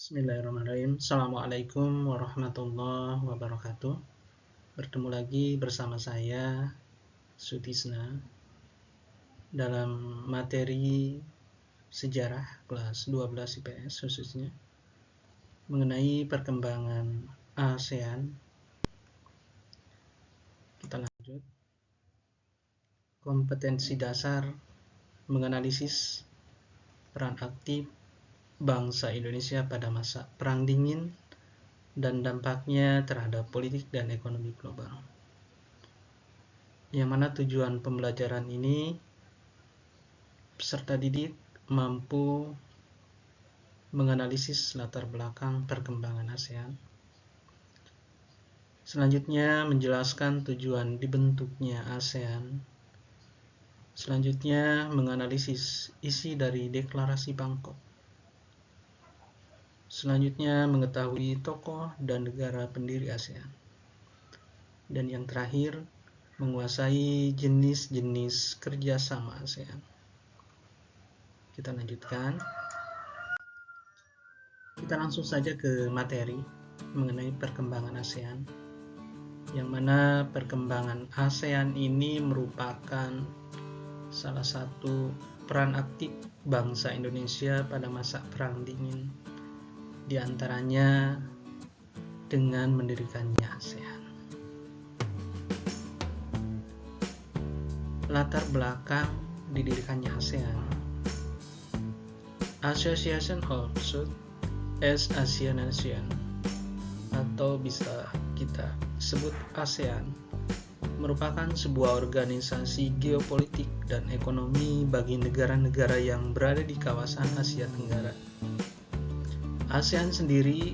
Bismillahirrahmanirrahim. Assalamualaikum warahmatullahi wabarakatuh. Bertemu lagi bersama saya Sutisna dalam materi sejarah kelas 12 IPS khususnya mengenai perkembangan ASEAN. Kita lanjut. Kompetensi dasar menganalisis peran aktif bangsa Indonesia pada masa Perang Dingin dan dampaknya terhadap politik dan ekonomi global. Yang mana tujuan pembelajaran ini peserta didik mampu menganalisis latar belakang perkembangan ASEAN. Selanjutnya menjelaskan tujuan dibentuknya ASEAN. Selanjutnya menganalisis isi dari Deklarasi Bangkok. Selanjutnya mengetahui tokoh dan negara pendiri ASEAN. Dan yang terakhir, menguasai jenis-jenis kerjasama ASEAN. Kita lanjutkan. Kita langsung saja ke materi mengenai perkembangan ASEAN. Yang mana perkembangan ASEAN ini merupakan salah satu peran aktif bangsa Indonesia pada masa Perang Dingin. Di antaranya dengan mendirikannya ASEAN. Latar belakang didirikannya ASEAN. Association of Southeast Asian Nations atau bisa kita sebut ASEAN merupakan sebuah organisasi geopolitik dan ekonomi bagi negara-negara yang berada di kawasan Asia Tenggara. ASEAN sendiri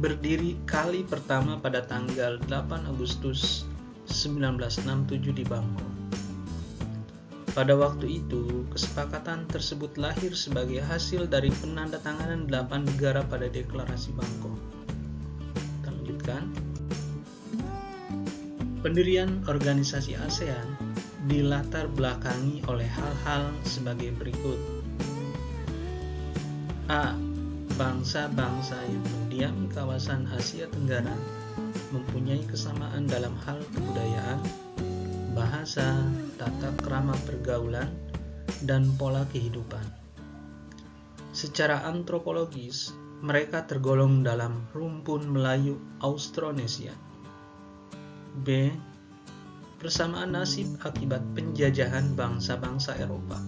berdiri kali pertama pada tanggal 8 Agustus 1967 di Bangkok. Pada waktu itu, kesepakatan tersebut lahir sebagai hasil dari penandatanganan 8 negara pada Deklarasi Bangkok. Kita lanjutkan. Pendirian organisasi ASEAN dilatar belakangi oleh hal-hal sebagai berikut. A. Bangsa-bangsa yang mendiami kawasan Asia Tenggara mempunyai kesamaan dalam hal kebudayaan, bahasa, tata krama pergaulan, dan pola kehidupan. Secara antropologis, mereka tergolong dalam rumpun Melayu Austronesia. B. Persamaan nasib akibat penjajahan bangsa-bangsa Eropa,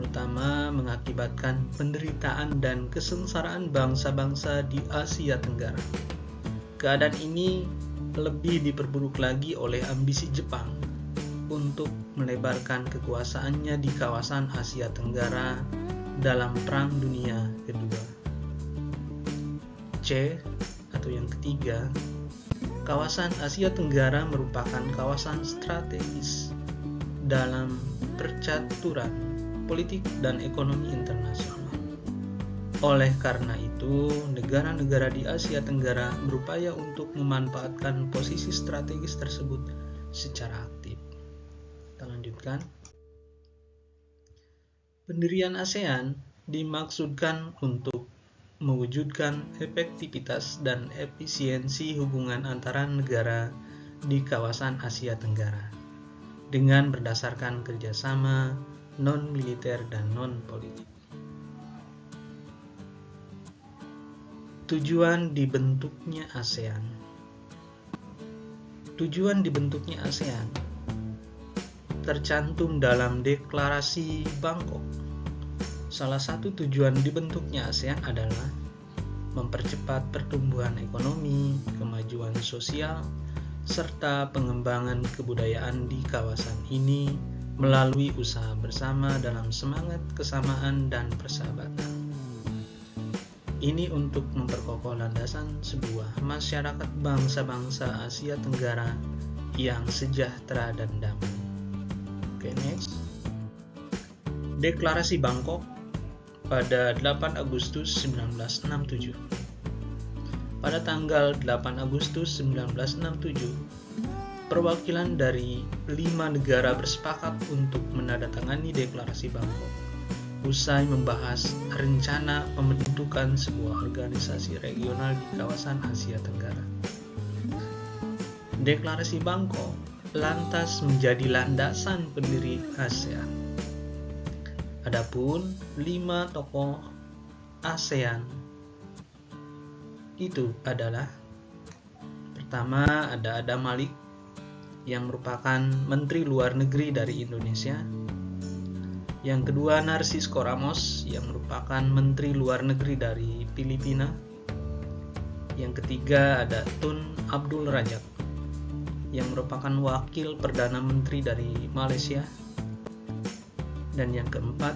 terutama mengakibatkan penderitaan dan kesengsaraan bangsa-bangsa di Asia Tenggara. Keadaan ini lebih diperburuk lagi oleh ambisi Jepang untuk melebarkan kekuasaannya di kawasan Asia Tenggara dalam Perang Dunia Kedua. C. Atau yang ketiga, kawasan Asia Tenggara merupakan kawasan strategis dalam percaturan politik dan ekonomi internasional. Oleh karena itu, negara-negara di Asia Tenggara berupaya untuk memanfaatkan posisi strategis tersebut secara aktif. Kita lanjutkan. Pendirian ASEAN dimaksudkan untuk mewujudkan efektivitas dan efisiensi hubungan antara negara di kawasan Asia Tenggara dengan berdasarkan kerjasama non-militer dan non-politik. Tujuan dibentuknya ASEAN. Tujuan dibentuknya ASEAN tercantum dalam Deklarasi Bangkok. Salah satu tujuan dibentuknya ASEAN adalah mempercepat pertumbuhan ekonomi, kemajuan sosial, serta pengembangan kebudayaan di kawasan ini melalui usaha bersama dalam semangat kesamaan dan persahabatan. Ini untuk memperkokoh landasan sebuah masyarakat bangsa-bangsa Asia Tenggara yang sejahtera dan damai. Oke, next. Deklarasi Bangkok pada 8 Agustus 1967. Pada tanggal 8 Agustus 1967, perwakilan dari 5 negara bersepakat untuk menandatangani Deklarasi Bangkok. usai membahas rencana pembentukan sebuah organisasi regional di kawasan Asia Tenggara. Deklarasi Bangkok lantas menjadi landasan pendiri ASEAN. Adapun 5 tokoh ASEAN itu adalah: pertama ada Adam Malik yang merupakan Menteri Luar Negeri dari Indonesia. Yang kedua Narcisco Ramos yang merupakan Menteri Luar Negeri dari Filipina. Yang ketiga ada Tun Abdul Razak yang merupakan Wakil Perdana Menteri dari Malaysia. Dan yang keempat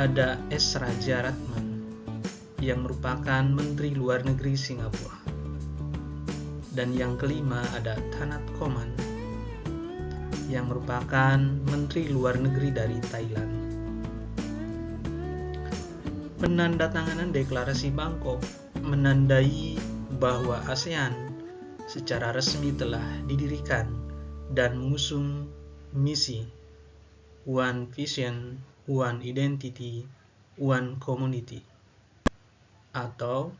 ada S. Raja Ratman yang merupakan Menteri Luar Negeri Singapura. Dan yang kelima ada Thanat Khoman yang merupakan Menteri Luar Negeri dari Thailand. Penandatanganan Deklarasi Bangkok menandai bahwa ASEAN secara resmi telah didirikan dan mengusung misi One Vision, One Identity, One Community, atau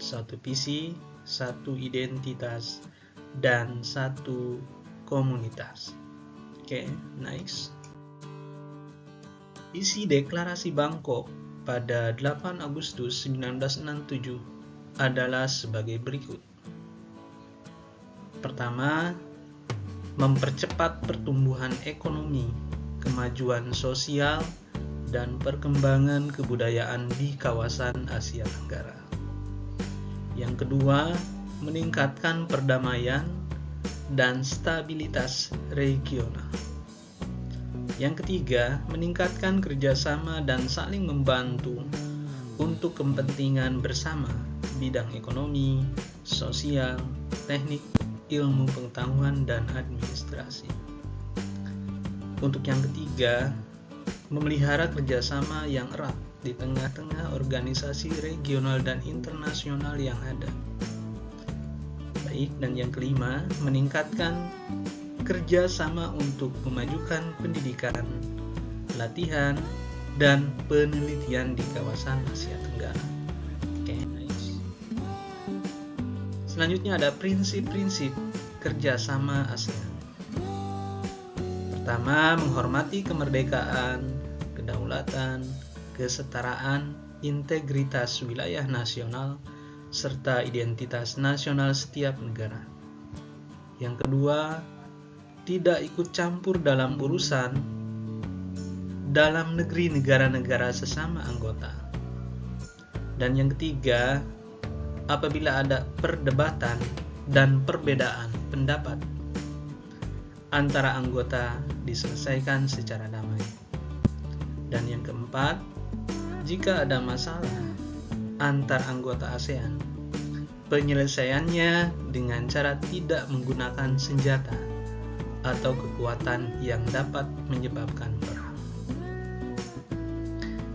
satu visi, satu identitas, dan satu komunitas. Oke, nice. Isi Deklarasi Bangkok pada 8 Agustus 1967 adalah sebagai berikut. Pertama, mempercepat pertumbuhan ekonomi, kemajuan sosial, dan perkembangan kebudayaan di kawasan Asia Tenggara. Yang kedua, meningkatkan perdamaian dan stabilitas regional. Yang ketiga, meningkatkan kerjasama dan saling membantu untuk kepentingan bersama bidang ekonomi, sosial, teknik, ilmu pengetahuan, dan administrasi. Untuk yang ketiga, memelihara kerjasama yang erat di tengah-tengah organisasi regional dan internasional yang ada. Dan yang kelima, meningkatkan kerjasama untuk memajukan pendidikan, latihan, dan penelitian di kawasan Asia Tenggara. Oke, nice. Selanjutnya ada prinsip-prinsip kerjasama ASEAN. Pertama, menghormati kemerdekaan, kedaulatan, kesetaraan, integritas wilayah nasional, serta identitas nasional setiap negara. Yang kedua, tidak ikut campur dalam urusan dalam negeri negara-negara sesama anggota. Dan yang ketiga, apabila ada perdebatan dan perbedaan pendapat antara anggota, diselesaikan secara damai. Dan yang keempat, jika ada masalah antar anggota ASEAN, penyelesaiannya dengan cara tidak menggunakan senjata atau kekuatan yang dapat menyebabkan perang.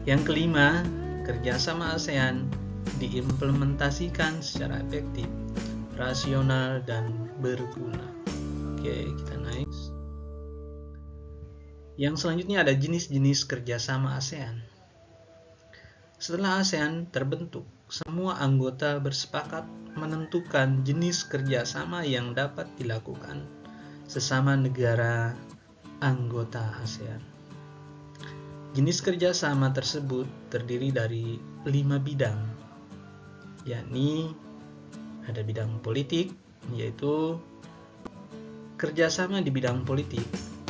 Yang kelima, kerjasama ASEAN diimplementasikan secara efektif, rasional, dan berguna. Oke, kita nice. Yang selanjutnya ada jenis-jenis kerjasama ASEAN. Setelah ASEAN terbentuk, semua anggota bersepakat menentukan jenis kerjasama yang dapat dilakukan sesama negara anggota ASEAN. Jenis kerjasama tersebut terdiri dari 5 bidang, yakni ada bidang politik, yaitu kerjasama di bidang politik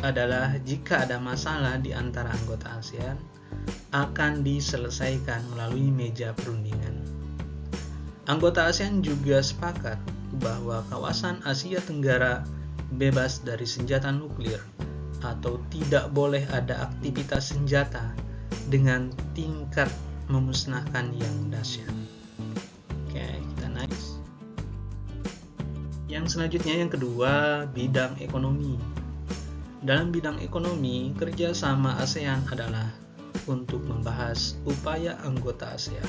adalah jika ada masalah di antara anggota ASEAN akan diselesaikan melalui meja perundingan. Anggota ASEAN juga sepakat bahwa kawasan Asia Tenggara bebas dari senjata nuklir atau tidak boleh ada aktivitas senjata dengan tingkat memusnahkan yang dahsyat. Oke, kita nice. Yang selanjutnya, yang kedua, bidang ekonomi. Dalam bidang ekonomi, kerjasama ASEAN adalah untuk membahas upaya anggota ASEAN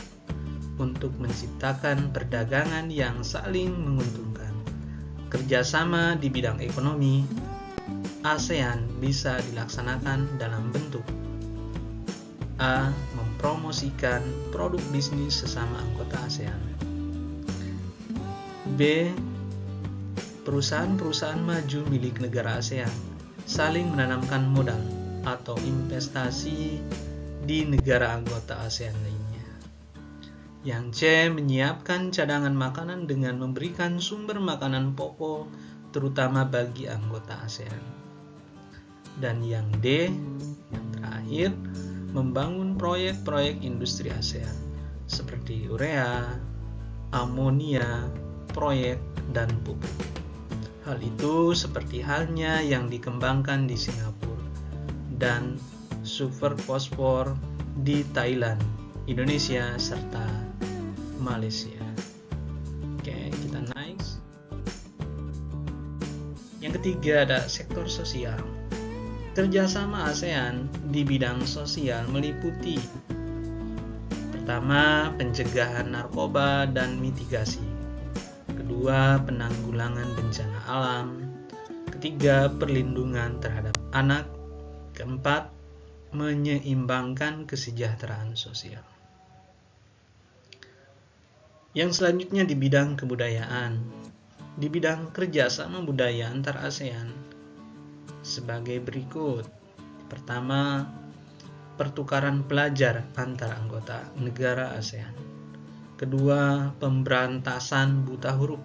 untuk menciptakan perdagangan yang saling menguntungkan. Kerjasama di bidang ekonomi ASEAN bisa dilaksanakan dalam bentuk A. Mempromosikan produk bisnis sesama anggota ASEAN. B. Perusahaan-perusahaan maju milik negara ASEAN saling menanamkan modal atau investasi di negara anggota ASEAN lainnya. Yang C. Menyiapkan cadangan makanan dengan memberikan sumber makanan pokok terutama bagi anggota ASEAN. Dan yang D, yang terakhir, membangun proyek-proyek industri ASEAN seperti urea, amonia, proyek, dan pupuk. Hal itu seperti halnya yang dikembangkan di Singapura dan super fosfor di Thailand, Indonesia, serta Malaysia. Oke, kita next. Yang ketiga ada sektor sosial. Kerjasama ASEAN di bidang sosial meliputi: pertama, pencegahan narkoba dan mitigasi; kedua, penanggulangan bencana alam; ketiga, perlindungan terhadap anak; keempat, menyeimbangkan kesejahteraan sosial. Yang selanjutnya di bidang kebudayaan. Di bidang kerjasama budaya antar ASEAN sebagai berikut. Pertama, pertukaran pelajar antar anggota negara ASEAN. Kedua, pemberantasan buta huruf.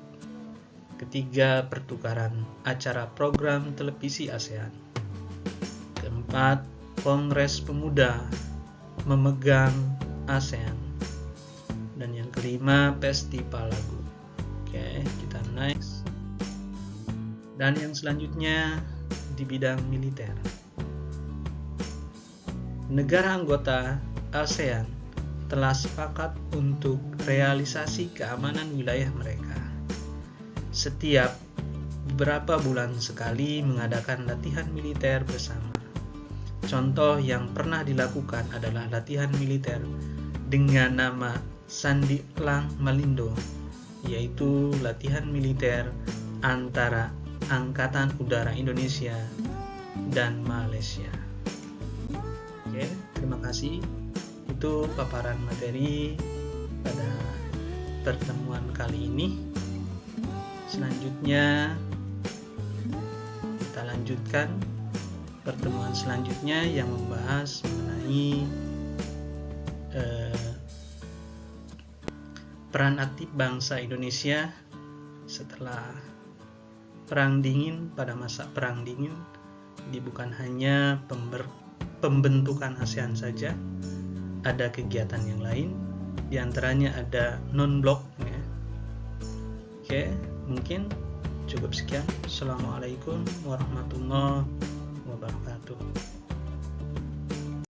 Ketiga, pertukaran acara program televisi ASEAN. Keempat, Kongres Pemuda memegang ASEAN. Dan yang kelima, festival lagu. Oke, kita next. Dan yang selanjutnya di bidang militer. Negara anggota ASEAN telah sepakat untuk realisasi keamanan wilayah mereka. Setiap beberapa bulan sekali mengadakan latihan militer bersama. Contoh yang pernah dilakukan adalah latihan militer dengan nama Sandilang Malindo, yaitu latihan militer antara Angkatan Udara Indonesia dan Malaysia. Oke, terima kasih. Itu paparan materi pada pertemuan kali ini. Selanjutnya kita lanjutkan pertemuan selanjutnya yang membahas mengenai peran aktif bangsa Indonesia setelah Perang Dingin. Pada masa Perang Dingin, ini bukan hanya pembentukan ASEAN saja, ada kegiatan yang lain, diantaranya ada non-blok. Ya. Oke, mungkin cukup sekian. Assalamualaikum warahmatullahi wabarakatuh.